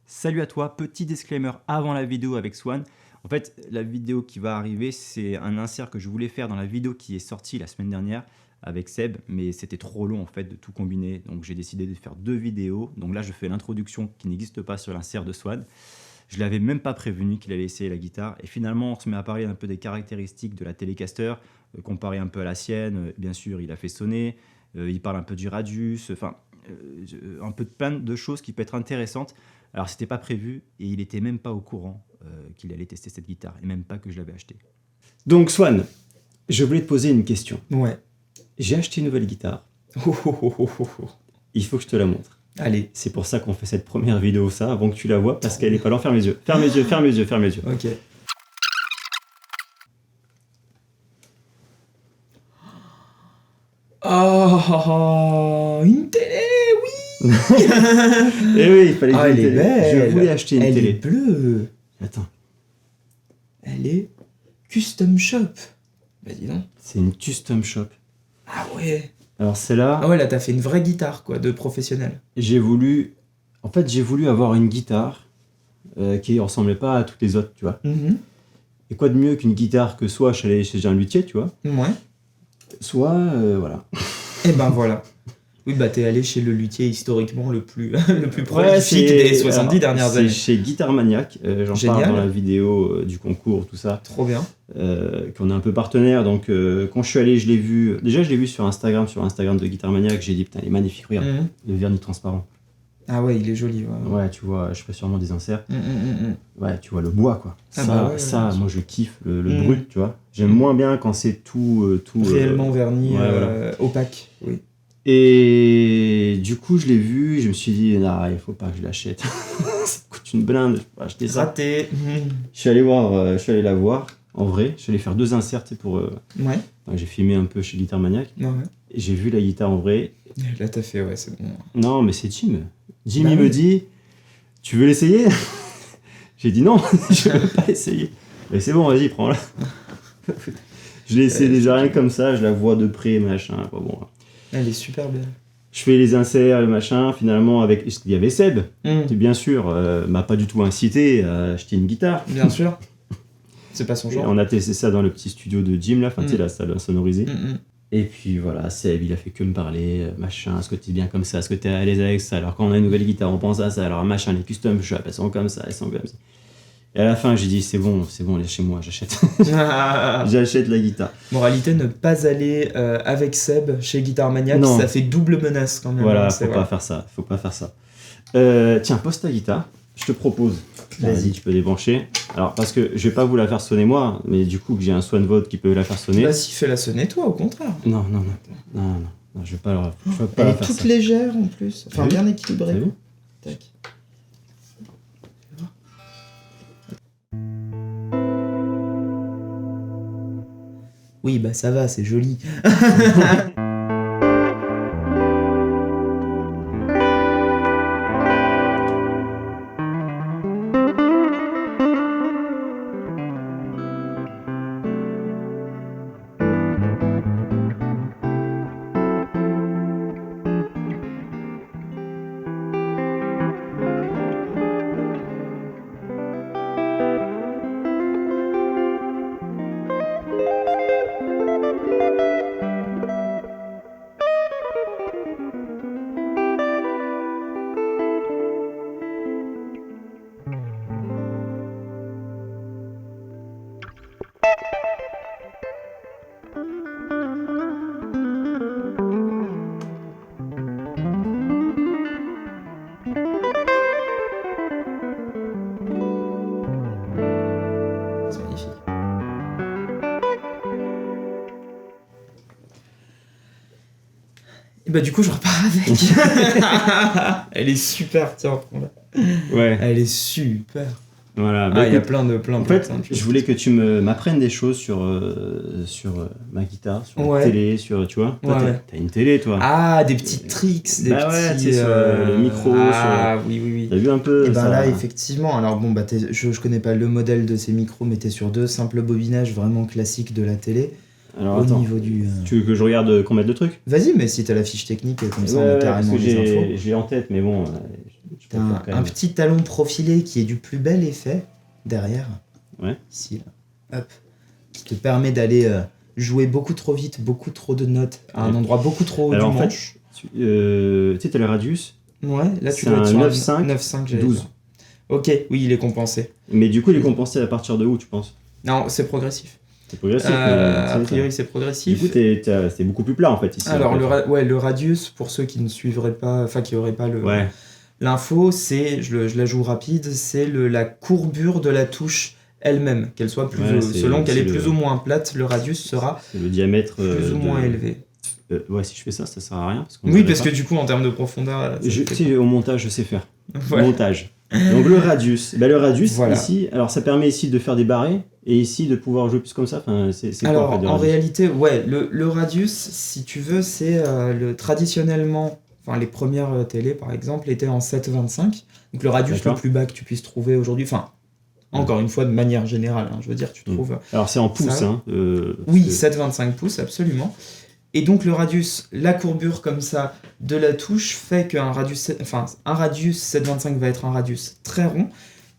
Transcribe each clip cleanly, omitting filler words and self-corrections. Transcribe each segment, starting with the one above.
Salut à toi, petit disclaimer avant la vidéo avec Swan. En fait, la vidéo qui va arriver, c'est un insert que je voulais faire dans la vidéo qui est sortie la semaine dernière avec Seb, mais c'était trop long en fait de tout combiner, donc j'ai décidé de faire deux vidéos. Donc là, je fais l'introduction qui n'existe pas sur l'insert de Swan. Je l'avais même pas prévenu qu'il allait essayer la guitare, et finalement, on se met à parler un peu des caractéristiques de la Telecaster, comparé un peu à la sienne. Bien sûr, il a fait sonner, il parle un peu du radius, enfin, un peu de plein de choses qui peuvent être intéressantes. Alors, c'était pas prévu et il était même pas au courant qu'il allait tester cette guitare et même pas que je l'avais acheté. Donc Swan, je voulais te poser une question. Ouais. J'ai acheté une nouvelle guitare. Oh. Il faut que je te la montre. Allez. C'est pour ça qu'on fait cette première vidéo, ça, avant que tu la vois, parce qu'elle est pas là. Ferme les yeux. Ferme les yeux, ferme les yeux, ferme les yeux. Ok. Oh, une télé, oui. Eh oui, il fallait que Elle une est télé. belle. Je voulais acheter une Elle télé. est bleue. Attends, Elle est custom shop. Bah dis donc. c'est une custom shop. Ah ouais. Alors celle-là, Ah ouais, là t'as fait une vraie guitare quoi, de professionnel. j'ai voulu avoir une guitare qui ressemblait pas à toutes les autres, tu vois. Et quoi de mieux qu'une guitare que soit je suis allé chez un luthier, tu vois, Ouais. soit voilà. Et ben voilà. Oui, bah t'es allé chez le luthier historiquement le plus Ouais, prolifique des 70 dernières c'est années. chez Guitar Maniac, j'en Génial. parle dans la vidéo du concours, tout ça, Trop bien. qu'on est un peu partenaire. Donc quand je suis allé, je l'ai vu. Déjà, je l'ai vu sur Instagram de Guitar Maniac. J'ai dit putain, il est magnifique, regarde, le vernis transparent. Ah ouais, il est joli. Ouais. Ouais, tu vois, je fais sûrement des inserts. Ouais, tu vois le bois quoi. Ah Ça, bah ouais, ça, ouais. moi je kiffe le brut, tu vois. J'aime moins bien quand c'est tout Réellement verni, ouais, voilà. opaque. Oui. Et du coup, je l'ai vu, je me suis dit, nah, il faut pas que je l'achète. Ça coûte une blinde, je peux pas acheter ça. Raté. Je suis allé la voir, en vrai. Je suis allé faire deux inserts tu sais, pour. Ouais. J'ai filmé un peu chez Guitar Maniac. Ouais. Et j'ai vu la guitare en vrai. Là t'as fait, ouais, c'est bon. Non, mais c'est Jim. Jim, Bah il oui. me dit, tu veux l'essayer? J'ai dit non, je veux pas essayer. Mais c'est bon, vas-y, prends-la. Je l'ai essayé déjà rien comme ça, je la vois de près, machin. Pas bon. Elle est super belle. Je fais les inserts, le machin, finalement, il y avait Seb, qui bien sûr m'a pas du tout incité à acheter une guitare. Bien sûr. C'est pas son Et genre. on a testé ça dans le petit studio de Jim, là, enfin, tu sais, la salle sonorisée. Et puis voilà, Seb, il a fait que me parler, machin, est-ce que tu es bien comme ça, est-ce que tu es à l'aise avec ça, alors quand on a une nouvelle guitare, on pense à ça, alors machin, les custom shop, elles sont comme ça, elles sont comme ça. Et à la fin, j'ai dit, c'est bon, elle est chez moi, j'achète. J'achète la guitare. Moralité, ne pas aller avec Seb chez Guitar Maniac, Non. ça fait double menace quand même. Voilà, hein, faut pas faire ça. Tiens, pose ta guitare, je te propose. Vas-y, tu peux débrancher. Alors, parce que je vais pas vous la faire sonner moi, mais du coup, que j'ai un Swan Vote qui peut la faire sonner. Bah si, fais-la sonner toi, au contraire. Non, je vais pas la Elle la est faire toute ça. légère en plus. Enfin, T'as vu bien T'as équilibrée. vu Tac. Oui, bah ça va, c'est joli. C'est magnifique. Et bah du coup je repars avec. Elle est super, tiens, prends-la. Ouais, Elle est super. voilà. Ah, il y a écoute, plein de en fait, je voulais que tu m'apprennes des choses sur ma guitare, sur la Ouais. télé, sur, tu vois. Toi, Ouais. t'as une télé, toi. Ah, des petits tricks, des Bah ouais, petits... tu sais, sur le micro, Ah, oui. T'as vu un peu Et ben ça là, effectivement, alors bon, bah je connais pas le modèle de ces micros, mais t'es sur deux simples bobinages vraiment classiques de la télé. Alors Au attends, niveau du... tu veux que je regarde qu'on mette le truc? Vas-y, mais si t'as la fiche technique, comme ça on Ouais, a parce carrément que les infos. j'ai en tête, mais bon, Je T'as préfère quand un même. petit talon profilé qui est du plus bel effet derrière. Ouais. Ici, là. Hop. Qui te permet d'aller jouer beaucoup trop vite, beaucoup trop de notes à un Ouais. endroit beaucoup trop haut Alors, du en fait, manche. tu sais, t'as le radius, Ouais, là tu c'est dois être un sur 9,5, 9,5, j'allais 12. dire. Ok, oui, il est compensé. Mais du coup, il est compensé à partir de où, tu penses? Non, c'est progressif. C'est progressif, mais A c'est priori, ça. c'est Du progressif. coup, c'est beaucoup plus plat en fait ici. Alors, en fait. le radius, pour ceux qui ne suivraient pas, enfin qui n'auraient pas Ouais, l'info, c'est, je la joue rapide, c'est la courbure de la touche elle-même. Qu'elle soit plus, Ouais, c'est- selon qu'elle c'est est le- plus ou moins plate, le radius sera c'est le diamètre plus ou moins élevé. Ouais, si je fais ça, ça sert à rien. Parce qu'on Oui, verrait parce pas. que du coup, en termes de profondeur, ça Tu fait sais, au montage, je sais faire. pas. Voilà. Montage. Donc le radius. Bah, le radius, Voilà. ici, alors ça permet ici de faire des barrés et ici de pouvoir jouer plus comme ça. Enfin, c'est quoi Alors, en fait, le en radius? réalité, ouais, le radius, si tu veux, c'est traditionnellement, enfin, les premières télés, par exemple, étaient en 7,25. Donc, le radius le D'accord. plus bas que tu puisses trouver aujourd'hui, enfin, encore une fois, de manière générale, hein, je veux dire, tu trouves. Alors c'est en pouces, Ça. hein. Oui, parce que- 7,25 pouces, absolument. Et donc, le radius, la courbure comme ça de la touche fait qu'un radius, un radius 7,25 va être un radius très rond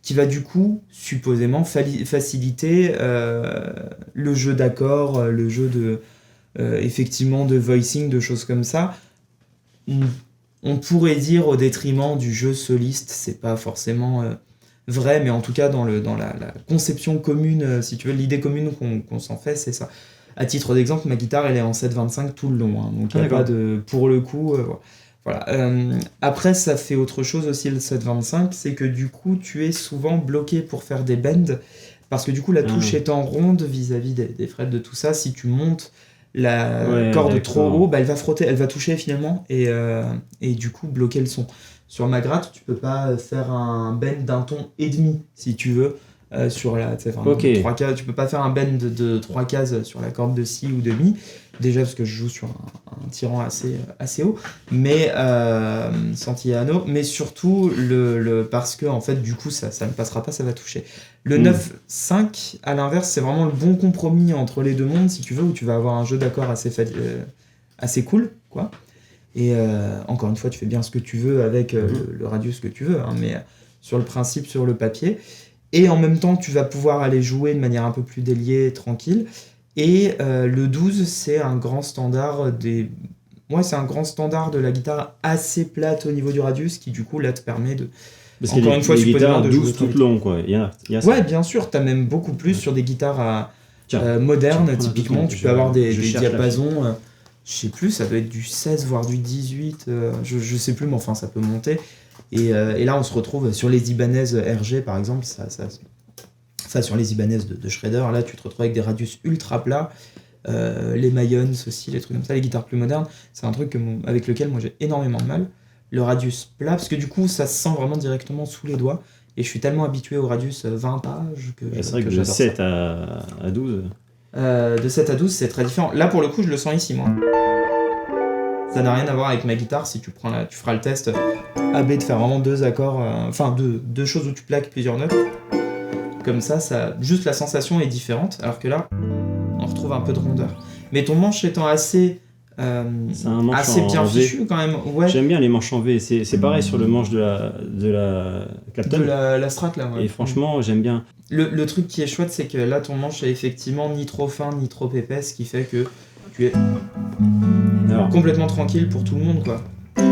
qui va du coup supposément faciliter le jeu d'accords, le jeu de effectivement de voicing, de choses comme ça. On pourrait dire au détriment du jeu soliste, c'est pas forcément vrai, mais en tout cas dans la conception commune, si tu veux, l'idée commune qu'on s'en fait, c'est ça. À titre d'exemple, ma guitare elle est en 7,25 tout le long, hein, donc il n'y a d'accord. pas de, pour le coup, voilà. Après, ça fait autre chose aussi le 7,25, c'est que du coup, tu es souvent bloqué pour faire des bends, parce que du coup, la touche étant ronde vis-à-vis des frettes de tout ça, si tu montes la Ouais, corde d'accord. trop haut, bah, elle va frotter, elle va toucher finalement, et du coup, bloquer le son. Sur ma gratte, tu peux pas faire un bend d'un ton et demi, si tu veux, sur la, Ok. 3 cases, tu peux pas faire un bend de 3 cases sur la corde de si ou de mi, déjà parce que je joue sur un tirant assez haut, mais sans piano, mais surtout parce que en fait du coup ça ne passera pas, ça va toucher. Le 9-5 à l'inverse, c'est vraiment le bon compromis entre les deux mondes, si tu veux, où tu vas avoir un jeu d'accords assez cool, quoi. Et encore une fois, tu fais bien ce que tu veux avec le radius que tu veux, hein, mais sur le principe, sur le papier. Et en même temps, tu vas pouvoir aller jouer de manière un peu plus déliée, tranquille. Et le 12, c'est un grand standard c'est un grand standard de la guitare assez plate au niveau du radius, qui du coup, là, te permet de... Parce Encore qu'il y a une fois, des supposément guitares de jouer 12 très tout vite. long, quoi. Il y a ça. Ouais, bien sûr, t'as même beaucoup plus sur des guitares Tiens, modernes. tiens, prends-la Typiquement, 2 tu secondes, peux avoir des je cherche la diapasons, je sais plus, ça doit être du 16, voire du 18, je sais plus, mais enfin, ça peut monter. Et là, on se retrouve sur les Ibanez RG, par exemple, enfin, sur les Ibanez de Shredder, là, tu te retrouves avec des radius ultra plats. Les Mayons aussi, les trucs comme ça, les guitares plus modernes, c'est un truc avec lequel moi j'ai énormément de mal. Le radius plat, parce que du coup ça se sent vraiment directement sous les doigts, et je suis tellement habitué au radius 20 pages que C'est vrai que de j'adore 7 ça. à 12. De 7 à 12, c'est très différent. Là pour le coup, je le sens ici, moi. Ça n'a rien à voir avec ma guitare, si tu feras le test AB de faire vraiment deux accords, enfin deux choses où tu plaques plusieurs notes. Comme ça, juste la sensation est différente, alors que là, on retrouve un peu de rondeur. Mais ton manche étant assez C'est un manche assez bien en V. fichu quand même, ouais. J'aime bien les manches en V. C'est pareil sur le manche de la Clapton. De la Strat là, ouais. Et franchement, j'aime bien. Le truc qui est chouette, c'est que là, ton manche est effectivement ni trop fin ni trop épais, ce qui fait que tu es Alors, complètement tranquille pour tout le monde, quoi. ouais.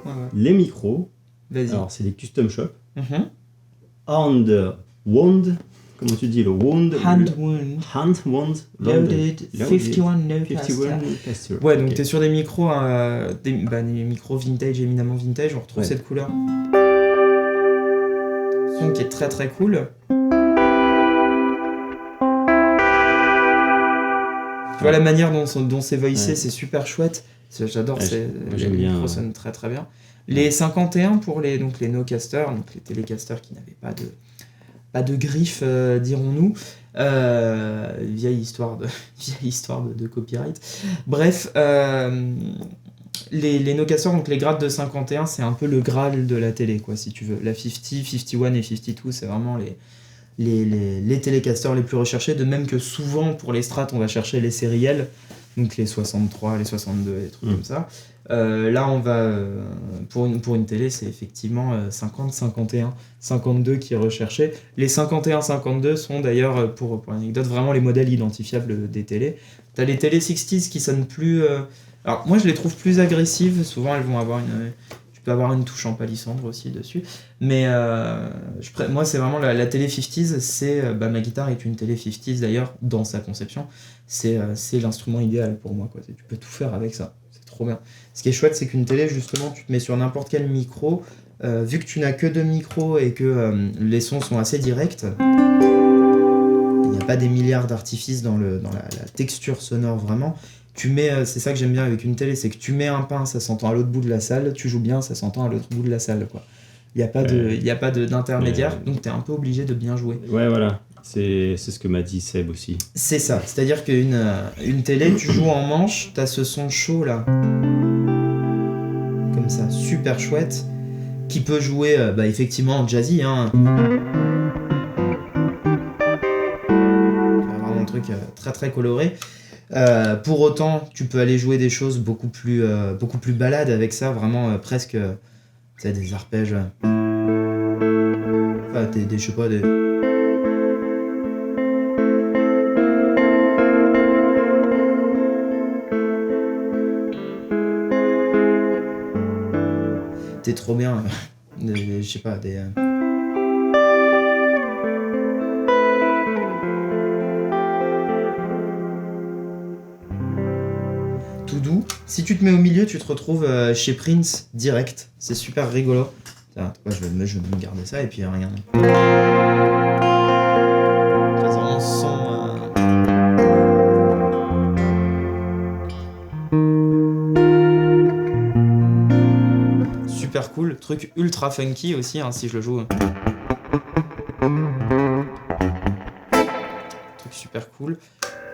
Ouais. Les micros, Vas-y. alors c'est des custom shop. Mhm. Hand wound, comment tu dis le wound? Hand wound. Hand wound. Loaded. 51 Nocaster. 51 Nocaster. Ouais, donc Ok. t'es sur des micros, des micros vintage, éminemment vintage, on retrouve Ouais. cette couleur. Son qui est très très cool. Tu vois la manière dont c'est voicé, Ouais. c'est super chouette. J'adore, Ouais, moi, les j'aime bien, micros ouais. sonnent très très bien. Les 51 pour les Nocasters, donc les télécasters qui n'avaient pas de griffes, dirons-nous. Vieille histoire de copyright. Bref, les Nocasters, donc les grades de 51, c'est un peu le Graal de la télé, quoi, si tu veux. La 50, 51 et 52, c'est vraiment les télécasters les plus recherchés, de même que souvent pour les strats, on va chercher les sériels, donc les 63, les 62, les trucs comme ça. Là, on va pour une télé, c'est effectivement 50, 51, 52 qui est recherché. Les 51, 52 sont d'ailleurs, pour l'anecdote, vraiment les modèles identifiables des télés. T'as les télé 60s qui sonnent plus. Alors, moi, je les trouve plus agressives. Souvent, elles vont avoir tu peux avoir une touche en palissandre aussi dessus. Mais moi, c'est vraiment la télé 50s. Ma guitare est une télé 50s d'ailleurs, dans sa conception. C'est l'instrument idéal pour moi, quoi. Tu peux tout faire avec ça. C'est trop bien. Ce qui est chouette, c'est qu'une télé, justement, tu te mets sur n'importe quel micro. Vu que tu n'as que 2 micros et que les sons sont assez directs, il n'y a pas des milliards d'artifices dans la texture sonore vraiment. C'est ça que j'aime bien avec une télé, c'est que tu mets un pain, ça s'entend à l'autre bout de la salle, tu joues bien, ça s'entend à l'autre bout de la salle, quoi. Il n'y a pas d'intermédiaire, donc tu es un peu obligé de bien jouer. Ouais, voilà. C'est ce que m'a dit Seb aussi. C'est ça, c'est-à-dire qu'une télé, tu joues en manche, tu as ce son chaud là, comme ça, super chouette, qui peut jouer effectivement en jazzy, hein. Vraiment un truc très très coloré. Pour autant, tu peux aller jouer des choses beaucoup plus balades avec ça, vraiment presque des arpèges. Enfin, je sais pas, des. T'es trop bien. Je sais pas, des. Tout doux. Si tu te mets au milieu, tu te retrouves chez Prince direct. C'est super rigolo. Tiens, je vais me garder ça et puis regarde. C'est vraiment son. Super cool. Truc ultra funky aussi, hein, si je le joue. Truc super cool.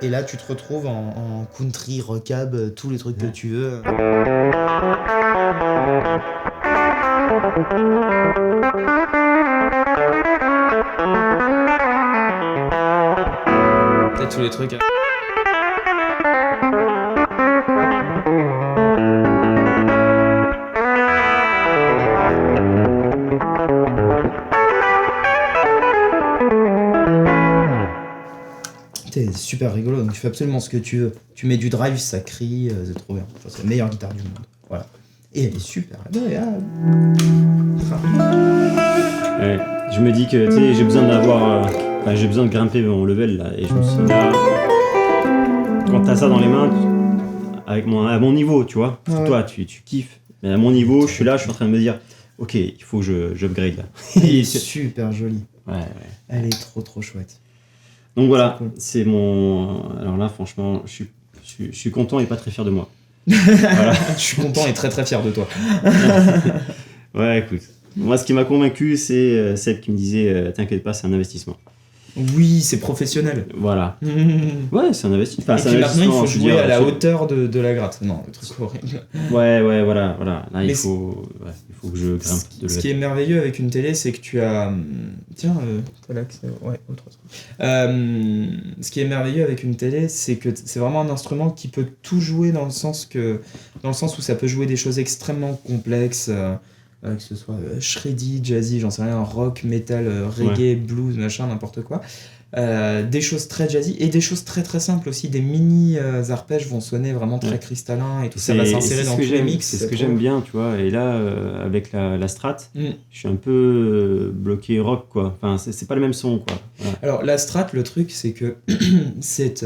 Et là, tu te retrouves en country, rockab, tous les trucs que tu veux. T'as tous les trucs. C'est super rigolo, donc tu fais absolument ce que tu veux. Tu mets du drive, ça crie, c'est trop bien. Enfin, c'est la meilleure guitare du monde. Voilà. Et elle est super agréable. Ouais, je me dis que j'ai besoin j'ai besoin de grimper mon level là, et je me suis dit là, quand t'as ça dans les mains, à mon niveau, tu vois, parce que toi tu kiffes, mais à mon niveau, je suis en train de me dire, ok, il faut que j'upgrade là. Elle est super jolie. Ouais. Elle est trop chouette. Donc voilà, c'est mon. Alors là, franchement, je suis content et pas très fier de moi. Voilà. Je suis content et très très fier de toi. Ouais, écoute. Moi, ce qui m'a convaincu, c'est Seb qui me disait t'inquiète pas, c'est un investissement. Oui, c'est professionnel. Voilà. Ouais, c'est un investissement. Et puis maintenant, il faut jouer à la hauteur de la gratte. Non, le truc horrible. Ouais, voilà. Là, il faut que je grimpe de Ce qui est merveilleux avec une télé, c'est que tu as. Tiens, t'as l'accès. Ouais, autre chose. Ce qui est merveilleux avec une télé, c'est que c'est vraiment un instrument qui peut tout jouer dans le sens où ça peut jouer des choses extrêmement complexes. Que ce soit shreddy, jazzy, j'en sais rien, rock, metal, reggae, blues, machin, n'importe quoi. Des choses très jazzy et des choses très très simples aussi. Des mini arpèges vont sonner vraiment très cristallins et tout ça va s'insérer dans tous les mix. C'est ce que j'aime bien, tu vois. Et là, avec la Strat, je suis un peu bloqué rock, quoi. Enfin, c'est pas le même son, quoi. Voilà. Alors, la Strat, le truc, c'est que c'est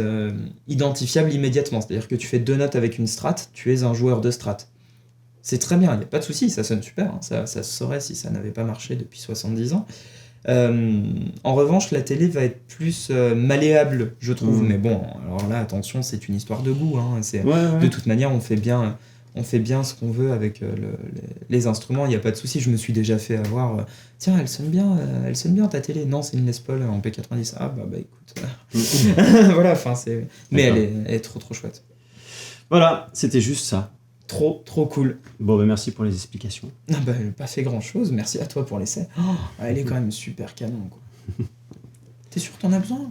identifiable immédiatement. C'est-à-dire que tu fais 2 notes avec une Strat, tu es un joueur de Strat. C'est très bien, il n'y a pas de souci, ça sonne super, hein. Ça se saurait si ça n'avait pas marché depuis 70 ans. En revanche, la télé va être plus malléable, je trouve. Mais bon, alors là, attention, c'est une histoire de goût. Hein. De toute manière, on fait bien ce qu'on veut avec les instruments, il n'y a pas de souci. Je me suis déjà fait avoir. Tiens, elle sonne bien ta télé. Non, c'est une Les Paul en P90. Ah bah écoute. Voilà, enfin c'est. Mais elle est trop chouette. Voilà, c'était juste ça. Trop cool. Bon, merci pour les explications. Ah bah, elle n'a pas fait grand chose. Merci à toi pour l'essai. Oh, elle est quand même super canon, quoi. T'es sûr que t'en as besoin?